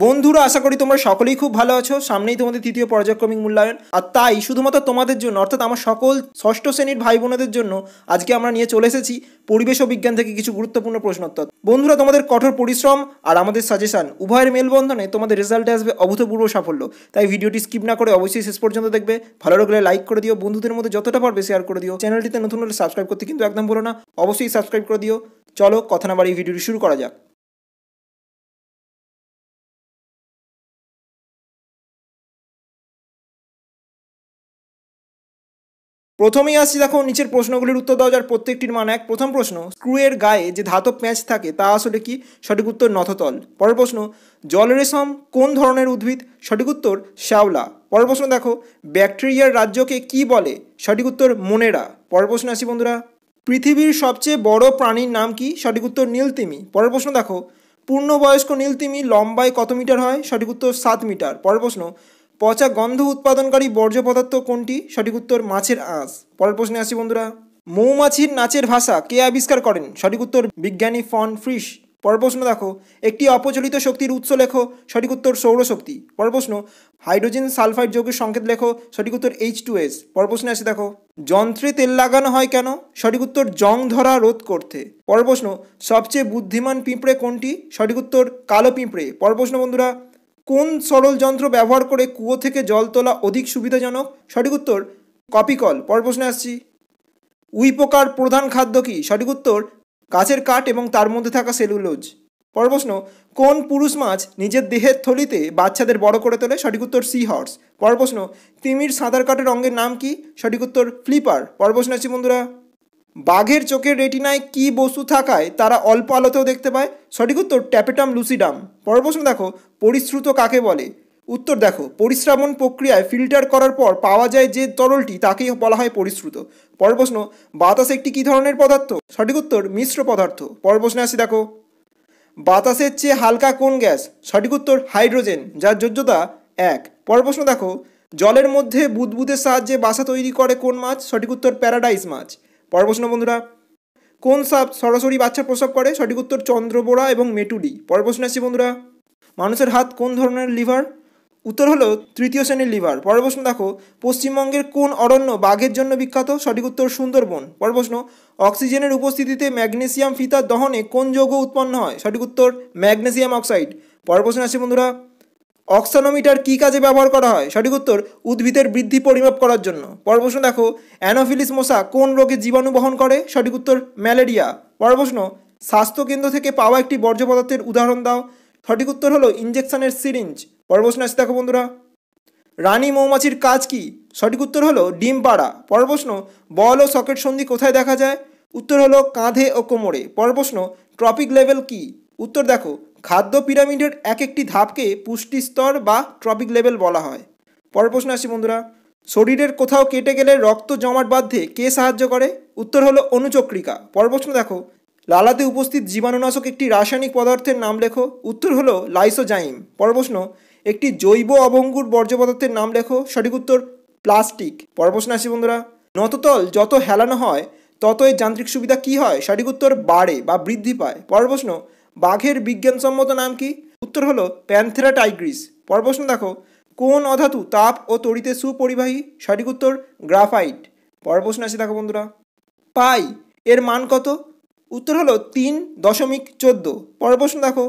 বন্ধুরা, আশা করি তোমরা সকলেই খুব ভালো আছো। সামনেই তোমাদের তৃতীয় পর্যায়ক্রমিক মূল্যায়ন, আর তাই শুধুমাত্র তোমাদের জন্য অর্থাৎ আমার সকল ষষ্ঠ শ্রেণীর ভাই বোনেদের জন্য আজকে আমরা নিয়ে চলে এসেছি পরিবেশ ও বিজ্ঞান থেকে কিছু গুরুত্বপূর্ণ প্রশ্নোত্তর। বন্ধুরা, তোমাদের কঠোর পরিশ্রম আর আমাদের সাজেশন উভয়ের মেলবন্ধনে তোমাদের রেজাল্টে আসবে অভূতপূর্ব সাফল্য। তাই ভিডিওটি স্কিপ না করে অবশ্যই শেষ পর্যন্ত দেখবে। ভালো লাগলে লাইক করে দিও, বন্ধুদের মধ্যে যতটা পারবে শেয়ার করে দিও। চ্যানেলটিতে নতুন হলে সাবস্ক্রাইব করতে কিন্তু একদম ভুলো না, অবশ্যই সাবস্ক্রাইব করে দিও। চলো কথা না বাড়িয়ে ভিডিওটি শুরু করা যাক। প্রথমেই আসছি, দেখো নিচের প্রশ্নগুলির উত্তর দাও যার প্রত্যেকটির মান এক। প্রথম প্রশ্ন, স্ক্রুয়ের গায়ে যে ধাতব প্যাঁচ থাকে তা আসলে কি? সঠিক উত্তর নথতল। পরের প্রশ্ন, জল রেশম কোন ধরনের উদ্ভিদ? সঠিক উত্তর শ্যাওলা। পরের প্রশ্ন দেখো, ব্যাকটেরিয়ার রাজ্যকে কি বলে? সঠিক উত্তর মোনেরা। পরের প্রশ্ন আসি বন্ধুরা, পৃথিবীর সবচেয়ে বড় প্রাণীর নাম কি? সঠিক উত্তর নীলতিমি। পরের প্রশ্ন দেখো, পূর্ণবয়স্ক নীলতিমি লম্বায় কত মিটার হয়? সঠিক উত্তর 7 মিটার। পরের প্রশ্ন, পচা গন্ধ উৎপাদনকারী বর্জ্য পদার্থ কোনটি? সঠিক উত্তর মাছের আঁশ। পরের প্রশ্নে আসি বন্ধুরা, মৌমাছির নাচের ভাষা কে আবিষ্কার করেন? সঠিক উত্তর বিজ্ঞানী ফন ফ্রিশ। পরের প্রশ্ন দেখো, একটি অপ্রচলিত শক্তির উৎস লেখো। সঠিক উত্তর সৌরশক্তি। পরের প্রশ্ন, হাইড্রোজেন সালফাইড যৌগের সংকেত লেখো। সঠিক উত্তর H2S। পরের প্রশ্নে আসি দেখো, যন্ত্রে তেল লাগানো হয় কেন? সঠিক উত্তর জং ধরা রোধ করতে। পরের প্রশ্ন, সবচেয়ে বুদ্ধিমান পিঁপড়ে কোনটি? সঠিক উত্তর কালো পিঁপড়ে। পরের প্রশ্ন বন্ধুরা, কোন সরল যন্ত্র ব্যবহার করে কুয়ো থেকে জল তোলা অধিক সুবিধাজনক? সঠিক উত্তর কপিকল। পরের প্রশ্নে আসছি, উইপোকার প্রধান খাদ্য কি? সঠিক উত্তর গাছের কাঠ এবং তার মধ্যে থাকা সেলুলোজ। পরের প্রশ্ন, কোন পুরুষ মাছ নিজের দেহের থলিতে বাচ্চাদের বড় করে তোলে? সঠিক উত্তর সি হর্স। পরের প্রশ্ন, তিমির সাঁতার কাটার অঙ্গের নাম কি? সঠিক উত্তর ফ্লিপার। পরের প্রশ্ন আসছি বন্ধুরা, বাঘের চোখের রেটিনায় কি বস্তু থাকায় তারা অল্প আলোতেও দেখতে পায়? সঠিক উত্তর ট্যাপেটাম লুসিডাম। পরের প্রশ্ন দেখো, পরিশ্রুত কাকে বলে? উত্তর দেখো, পরিশ্রাবণ প্রক্রিয়ায় ফিল্টার করার পর পাওয়া যায় যে তরলটি তাকেই বলা হয় পরিশ্রুত। পরের প্রশ্ন, বাতাস একটি কী ধরনের পদার্থ? সঠিক উত্তর মিশ্র পদার্থ। পরের প্রশ্নে আসি দেখো, বাতাসের চেয়ে হালকা কোন গ্যাস? সঠিক উত্তর হাইড্রোজেন, যার যোজ্যতা 1। পরের প্রশ্ন দেখো, জলের মধ্যে বুদবুদের সাহায্যে বাসা তৈরি করে কোন মাছ? সঠিক উত্তর প্যারাডাইস মাছ। পরের প্রশ্ন বন্ধুরা, কোন সাপ সরাসরি বাচ্চা প্রসব করে? সঠিক উত্তর চন্দ্রবোড়া এবং মেটুলি। পরের প্রশ্ন আসছি বন্ধুরা, মানুষের হাত কোন ধরনের লিভার? উত্তর হলো তৃতীয় শ্রেণীর লিভার। পরের প্রশ্ন দেখো, পশ্চিমবঙ্গের কোন অরণ্য বাঘের জন্য বিখ্যাত? সঠিক উত্তর সুন্দরবন। পরের প্রশ্ন, অক্সিজেনের উপস্থিতিতে ম্যাগনেসিয়াম ফিতার দহনে কোন যৌগ উৎপন্ন হয়? সঠিক উত্তর ম্যাগনেসিয়াম অক্সাইড। পরের প্রশ্ন আসছে বন্ধুরা, অক্সানোমিটার কী কাজে ব্যবহার করা হয়? সঠিক উত্তর উদ্ভিদের বৃদ্ধি পরিমাপ করার জন্য। পরের প্রশ্ন দেখো, অ্যানোফিলিস মশা কোন রোগে জীবাণু বহন করে? সঠিক উত্তর ম্যালেরিয়া। পরের প্রশ্ন, স্বাস্থ্যকেন্দ্র থেকে পাওয়া একটি বর্জ্য পদার্থের উদাহরণ দাও। সঠিক উত্তর হলো ইঞ্জেকশনের সিরিঞ্জ। পরের প্রশ্ন আসছে দেখো বন্ধুরা, রানী মৌমাছির কাজ কি? সঠিক উত্তর হলো ডিম পাড়া। পরের প্রশ্ন, বল ও সকেট সন্ধি কোথায় দেখা যায়? উত্তর হলো কাঁধে ও কোমরে। পরের প্রশ্ন, ট্রপিক লেভেল কি? উত্তর দেখো, খাদ্য পিরামিডের এক একটি ধাপকে পুষ্টি স্তর বা ট্রপিক লেভেল বলা হয়। পরের প্রশ্ন আসি বন্ধুরা, শরীরের কোথাও কেটে গেলে রক্ত জমাট বাঁধতে কে সাহায্য করে? উত্তর হলো অনুচক্রিকা। পরের প্রশ্ন দেখো, লালাতে উপস্থিত জীবাণুনাশক একটি রাসায়নিক পদার্থের নাম লেখো। উত্তর হলো লাইসোজাইম। পরের প্রশ্ন, একটি জৈব অভঙ্গুর বর্জ্য পদার্থের নাম লেখো। সঠিক উত্তর প্লাস্টিক। পরের প্রশ্ন আসি বন্ধুরা, নততল যত হেলানো হয় তত এর যান্ত্রিক সুবিধা কি হয়? সঠিক উত্তর বাড়ে বা বৃদ্ধি পায়। পরের প্রশ্ন, বাঘের বিজ্ঞানসম্মত নাম কি? উত্তর হলো প্যান্থেরা টাইগ্রিস। পরের প্রশ্ন দেখো, কোন অধাতু তাপ ও তড়িতে সুপরিবাহী? সঠিক উত্তর গ্রাফাইট। পরের প্রশ্ন আসি দেখো বন্ধুরা, পাই এর মান কত? উত্তর হলো 3.14। পরের প্রশ্ন দেখো,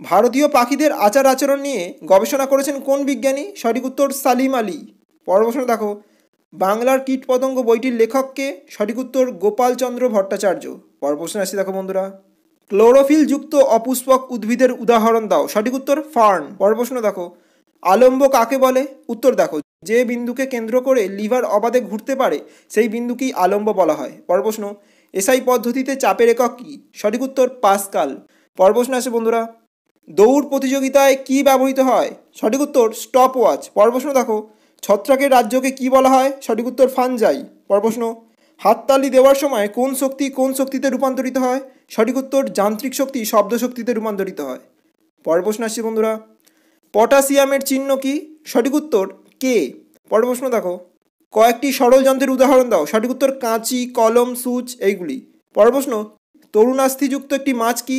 ভারতীয় পাখিদের আচার আচরণ নিয়ে গবেষণা করেছেন কোন বিজ্ঞানী? সঠিক উত্তর সালিম আলী। পরের প্রশ্ন দেখো, বাংলার কীটপতঙ্গ বইটির লেখককে? সঠিক উত্তর গোপালচন্দ্র ভট্টাচার্য। পরের প্রশ্ন আসি দেখো বন্ধুরা, ক্লোরোফিল যুক্ত অপুষ্পক উদ্ভিদের উদাহরণ দাও। সঠিক উত্তর ফার্ন। পরের প্রশ্ন দেখো, আলম্ব কাকে বলে? উত্তর দেখো, যে বিন্দুকে কেন্দ্র করে লিভার অবাধে ঘুরতে পারে সেই বিন্দুকেই আলম্ব বলা হয়। পরের প্রশ্ন, এসআই পদ্ধতিতে চাপের একক কী? সঠিক উত্তর পাস্কাল। পরের প্রশ্ন আসে বন্ধুরা, দৌড় প্রতিযোগিতায় কি ব্যবহৃত হয়? সঠিক উত্তর স্টপ ওয়াচ। পরের প্রশ্ন দেখো, ছত্রাকের রাজ্যকে কি বলা হয়? সঠিক উত্তর ফানজাই। পরের প্রশ্ন, হাততালি দেওয়ার সময় কোন শক্তি কোন শক্তিতে রূপান্তরিত হয়? সঠিক উত্তর যান্ত্রিক শক্তি শব্দ শক্তিতে রূপান্তরিত হয়। পরের প্রশ্ন আসছে বন্ধুরা, পটাশিয়ামের চিহ্ন কি? সঠিক উত্তর কে। পরের প্রশ্ন দেখো, কয়েকটি সরল যন্ত্রের উদাহরণ দাও। সঠিক উত্তর কাঁচি, কলম, সুচ এইগুলি। পরের প্রশ্ন, তরুণাস্থিযুক্ত একটি মাছ কি?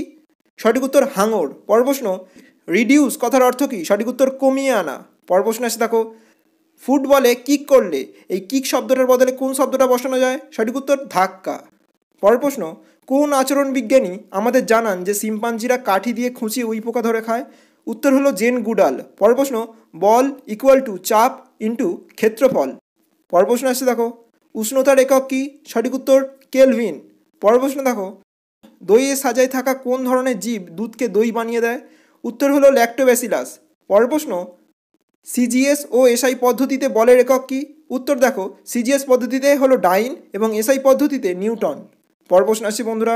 সঠিক উত্তর হাঙর। পরের প্রশ্ন, রিডিউস কথার অর্থ কী? সঠিক উত্তর কমিয়ে আনা। পরের প্রশ্ন আসছে দেখো, ফুটবলে কিক করলে এই কিক শব্দটার বদলে কোন শব্দটা বসানো যায়? সঠিক উত্তর ধাক্কা। পরের প্রশ্ন, কোন আচরণ বিজ্ঞানী আমাদের জানান যে শিম্পাঞ্জিরা কাঠি দিয়ে খুঁচিয়ে উই পোকা ধরে খায়? উত্তর হলো জেন গুডাল। পরের প্রশ্ন, বল ইকুয়াল টু চাপ ইন্টু ক্ষেত্রফল। পরের প্রশ্ন আসছে দেখো, উষ্ণতার একক কী? সঠিক উত্তর কেলভিন। পরের প্রশ্ন দেখো, দইয়ে সাজায় থাকা কোন ধরনের জীব দুধকে দই বানিয়ে দেয়? উত্তর হলো ল্যাক্টোব্যাসিলাস। পরের প্রশ্ন, সিজিএস ও এসআই পদ্ধতিতে বলের একক কী? উত্তর দেখো, সিজিএস পদ্ধতিতে হলো ডাইন এবং এসআই পদ্ধতিতে নিউটন। পরের প্রশ্ন আসছে বন্ধুরা,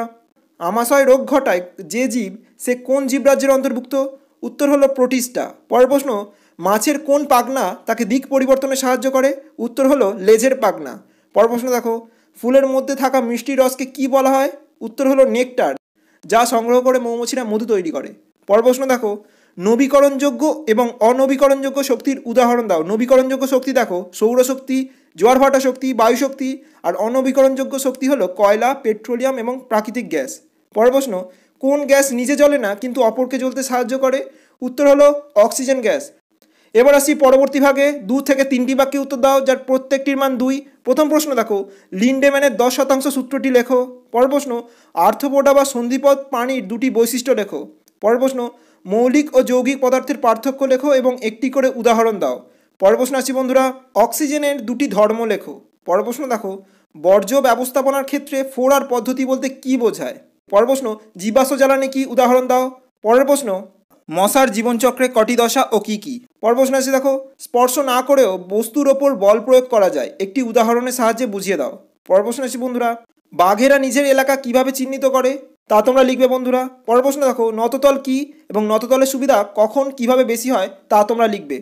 আমাশয় রোগ ঘটায় যে জীব সে কোন জীবরাজ্যের অন্তর্ভুক্ত? উত্তর হলো প্রোটিস্টা। পরের প্রশ্ন, মাছের কোন পাখনা তাকে দিক পরিবর্তনে সাহায্য করে? উত্তর হলো লেজের পাখনা। পরের প্রশ্ন দেখো, ফুলের মধ্যে থাকা মিষ্টি রসকে কি বলা হয়? উত্তর হলো নেকটার, যা সংগ্রহ করে মৌমাছিরা মধু তৈরি করে। পরের প্রশ্ন দেখো, নবীকরণযোগ্য এবং অনবীকরণযোগ্য শক্তির উদাহরণ দাও। নবীকরণযোগ্য শক্তি দেখো সৌরশক্তি, জোয়ার ভাটা শক্তি, বায়ুশক্তি, আর অনবীকরণযোগ্য শক্তি হলো কয়লা, পেট্রোলিয়াম এবং প্রাকৃতিক গ্যাস। পরের প্রশ্ন, কোন গ্যাস নিজে জ্বলে না কিন্তু অপরকে জ্বলতে সাহায্য করে? উত্তর হলো অক্সিজেন গ্যাস। এবার আসি পরবর্তী ভাগে, 2 থেকে 3টি বাক্যে উত্তর দাও যার প্রত্যেকটির মান 2। প্রথম প্রশ্ন দেখো, লিন্ডেম্যানের 10% সূত্রটি লেখো। পরের প্রশ্ন, আর্থ্রোপোডা বা সন্ধিপদ প্রাণীর 2টি বৈশিষ্ট্য লেখো। পরের প্রশ্ন, মৌলিক ও যৌগিক পদার্থের পার্থক্য লেখো এবং একটি করে উদাহরণ দাও। পরের প্রশ্ন আসি বন্ধুরা, অক্সিজেনের 2টি ধর্ম লেখো। পরের প্রশ্ন দেখো, বর্জ্য ব্যবস্থাপনার ক্ষেত্রে 4R পদ্ধতি বলতে কী বোঝায়? পরের প্রশ্ন, জীবাশ্ম জ্বালানি কি? উদাহরণ দাও। পরের প্রশ্ন, মশার জীবনচক্রে কটি দশা ও কী কী? পরের প্রশ্ন আছে দেখো, স্পর্শ না করেও বস্তুর ওপর বল প্রয়োগ করা যায়, একটি উদাহরণের সাহায্যে বুঝিয়ে দাও। পরের প্রশ্ন আছে বন্ধুরা, বাঘেরা নিজের এলাকা কিভাবে চিহ্নিত করে? তা তোমরা লিখবে বন্ধুরা। পরের প্রশ্ন দেখো, নততল কি এবং নততলের সুবিধা কখন কিভাবে বেশি হয় তা তোমরা লিখবে।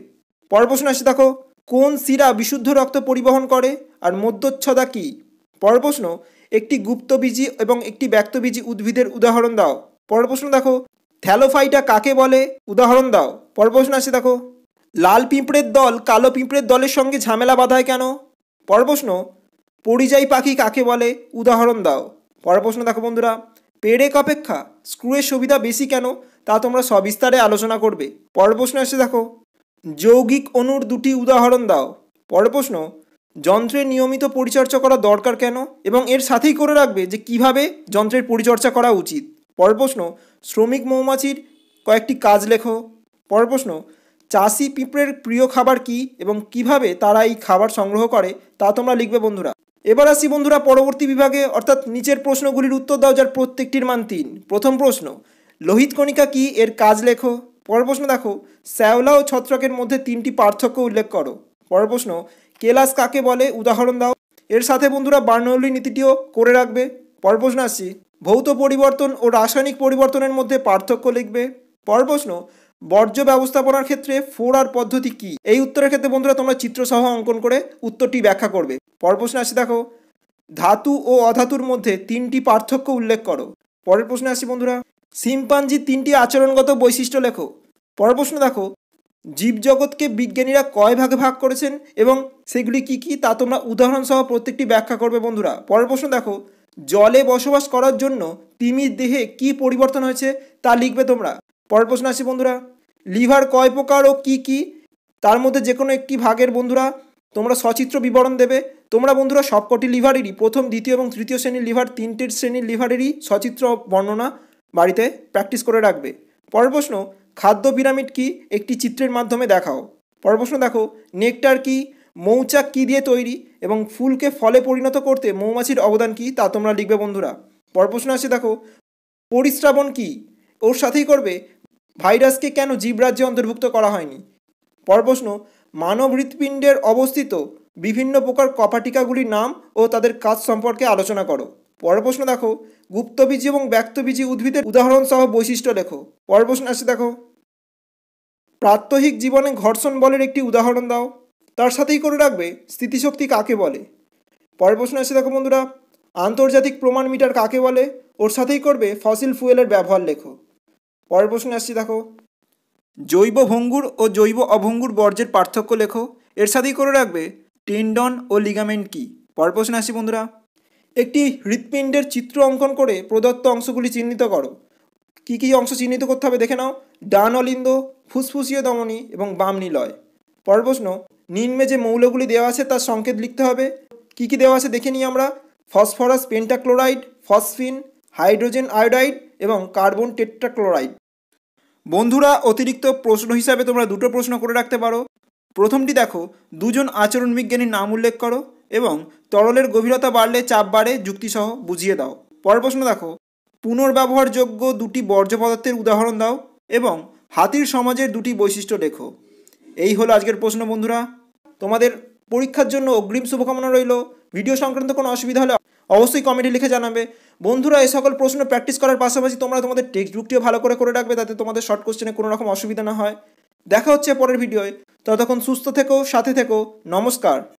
পরের প্রশ্ন আসছে দেখো, কোন শিরা বিশুদ্ধ রক্ত পরিবহন করে আর মধ্যচ্ছদা কি? পরের প্রশ্ন, একটি গুপ্তবীজী এবং একটি ব্যক্তবীজী উদ্ভিদের উদাহরণ দাও। পরের প্রশ্ন দেখো, থ্যালোফাইটা কাকে বলে? উদাহরণ দাও। পরের প্রশ্ন আসছে দেখো, লাল পিঁপড়ের দল কালো পিঁপড়ের দলের সঙ্গে ঝামেলা বাঁধায় কেন? পরের প্রশ্ন, পরিযায়ী পাখি কাকে বলে? উদাহরণ দাও। পরের প্রশ্ন দেখো বন্ধুরা, পেরেক অপেক্ষা স্ক্রুয়ের সুবিধা বেশি কেন? তা তোমরা সবিস্তারে আলোচনা করবে। পরের প্রশ্ন আসছে দেখো, যৌগিক অণুর 2টি উদাহরণ দাও। পরের প্রশ্ন, যন্ত্রের নিয়মিত পরিচর্যা করা দরকার কেন এবং এর সাথেই করে রাখবে যে কিভাবে যন্ত্রের পরিচর্যা করা উচিত। পরের প্রশ্ন, শ্রমিক মৌমাছির কয়েকটি কাজ লেখো। পরের প্রশ্ন, চাষি পিঁপড়ের প্রিয় খাবার কি এবং কিভাবে তারা এই খাবার সংগ্রহ করে তা তোমরা লিখবে বন্ধুরা। এবার আসি বন্ধুরা পরবর্তী বিভাগে, অর্থাৎ নিচের প্রশ্নগুলির উত্তর দাও যার প্রত্যেকটির মান 3। প্রথম প্রশ্ন, লোহিত কণিকা কি? এর কাজ লেখো। পরের প্রশ্ন দেখো, শ্যাওলা ও ছত্রাকের মধ্যে 3টি পার্থক্য উল্লেখ করো। পরের প্রশ্ন, কেলাস কাকে বলে? উদাহরণ দাও। এর সাথে বন্ধুরা বার্নৌলি নীতিটিও করে রাখবে। পরের প্রশ্ন আসছি, ভৌত পরিবর্তন ও রাসায়নিক পরিবর্তনের মধ্যে পার্থক্য লিখবে। পরের প্রশ্ন, বর্জ্য ব্যবস্থাপনার ক্ষেত্রে 4R পদ্ধতি কি? এই উত্তরের ক্ষেত্রে বন্ধুরা তোমরা চিত্রসহ অঙ্কন করে উত্তরটি ব্যাখ্যা করবে। পরের প্রশ্ন আসছে দেখো, ধাতু ও অধাতুর মধ্যে 3টি পার্থক্য উল্লেখ করো। পরের প্রশ্নে আসছি বন্ধুরা, শিম্পাঞ্জির 3টি আচরণগত বৈশিষ্ট্য লেখো। পরের প্রশ্ন দেখো, জীবজগৎকে বিজ্ঞানীরা কয় ভাগে ভাগ করেছেন এবং সেগুলি কি কি তা তোমরা উদাহরণসহ প্রত্যেকটি ব্যাখ্যা করবে বন্ধুরা। পরের প্রশ্ন দেখো, জলে বসবাস করার জন্য তিমির দেহে কি পরিবর্তন হয়েছে তা লিখবে তোমরা। পরের প্রশ্ন আসছি বন্ধুরা, লিভার কয় প্রকার ও কি কি? তার মধ্যে যে কোনো একটি ভাগের বন্ধুরা তোমরা সচিত্র বিবরণ দেবে। তোমরা বন্ধুরা সবকটি লিভারেরই প্রথম, দ্বিতীয় এবং তৃতীয় শ্রেণীর লিভার, 3টে শ্রেণীর লিভারেরই সচিত্র বর্ণনা বাড়িতে প্র্যাকটিস করে রাখবে। পরের প্রশ্ন, খাদ্য পিরামিড কি? একটি চিত্রের মাধ্যমে দেখাও। পরের প্রশ্ন দেখো, নেকটার কি? মৌচাক কি দিয়ে তৈরি এবং ফুলকে ফলে পরিণত করতে মৌমাছির অবদান কি তা তোমরা লিখবে বন্ধুরা। পরের প্রশ্ন আসছে দেখো, পরিস্রাবণ কি? ওর সাথেই করবে ভাইরাসকে কেন জীবরাজ্যে অন্তর্ভুক্ত করা হয়নি। পরের প্রশ্ন, মানব হৃৎপিণ্ডের অবস্থিত বিভিন্ন প্রকার কপাটিকাগুলির নাম ও তাদের কাজ সম্পর্কে আলোচনা করো। পরের প্রশ্ন দেখো, গুপ্তবীজী এবং ব্যক্তবীজী উদ্ভিদের উদাহরণ সহ বৈশিষ্ট্য লেখো। পরের প্রশ্ন আসছে দেখো, প্রাত্যহিক জীবনে ঘর্ষণ বলের একটি উদাহরণ দাও। তার সাথেই করে রাখবে স্থিতিশক্তি কাকে বলে। পরের প্রশ্ন আসছে দেখো বন্ধুরা, আন্তর্জাতিক প্রমাণ মিটার কাকে বলে? ওর সাথেই করবে ফসিল ফুয়েলের ব্যবহার লেখো। পরের প্রশ্ন আসছি দেখো, জৈব ভঙ্গুর ও জৈব অভঙ্গুর বর্জ্যের পার্থক্য লেখো। এর সাথেই করে রাখবে টেন্ডন ও লিগামেন্ট কি। পরের প্রশ্ন আসছি বন্ধুরা, একটি হৃৎপিণ্ডের চিত্র অঙ্কন করে প্রদত্ত অংশগুলি চিহ্নিত করো। কী কী অংশ চিহ্নিত করতে হবে দেখে নাও। ডান অলিন্দ, ফুসফুসীয় ধমনী এবং বাম নিলয়। পরের প্রশ্ন, নিম্নে যে মৌলগুলি দেওয়া আছে তার সংকেত লিখতে হবে। কী কী দেওয়া আছে দেখে নিই আমরা। Phosphorus pentachloride, phosphine, hydrogen iodide এবং কার্বন টেট্রাক্লোরাইড। বন্ধুরা, অতিরিক্ত প্রশ্ন হিসাবে তোমরা দুটো প্রশ্ন করে রাখতে পারো। প্রথমটি দেখো, দুজন আচরণ বিজ্ঞানীর নাম উল্লেখ করো এবং তরলের গভীরতা বাড়লে চাপ বাড়ে যুক্তিসহ বুঝিয়ে দাও। পরের প্রশ্ন দেখো, পুনর্ব্যবহারযোগ্য দুটি বর্জ্য পদার্থের উদাহরণ দাও এবং হাতির সমাজের দুটি বৈশিষ্ট্য লেখো। এই হলো আজকের প্রশ্ন। বন্ধুরা, তোমাদের পরীক্ষার জন্য অগ্রিম শুভকামনা রইল। ভিডিও সংক্রান্ত কোনো অসুবিধা হলে অবশ্যই কমেন্টে লিখে জানাবে। বন্ধুরা, এই সকল প্রশ্ন প্র্যাকটিস করার পাশাপাশি তোমরা তোমাদের টেক্সট বুকটিও ভালো করে রাখবে, তাতে তোমাদের শর্ট কোশ্চেনে কোনো রকম অসুবিধা না হয়। দেখা হচ্ছে পরের ভিডিওয়। ততক্ষণ সুস্থ থেকো, সাথে থেকো। নমস্কার।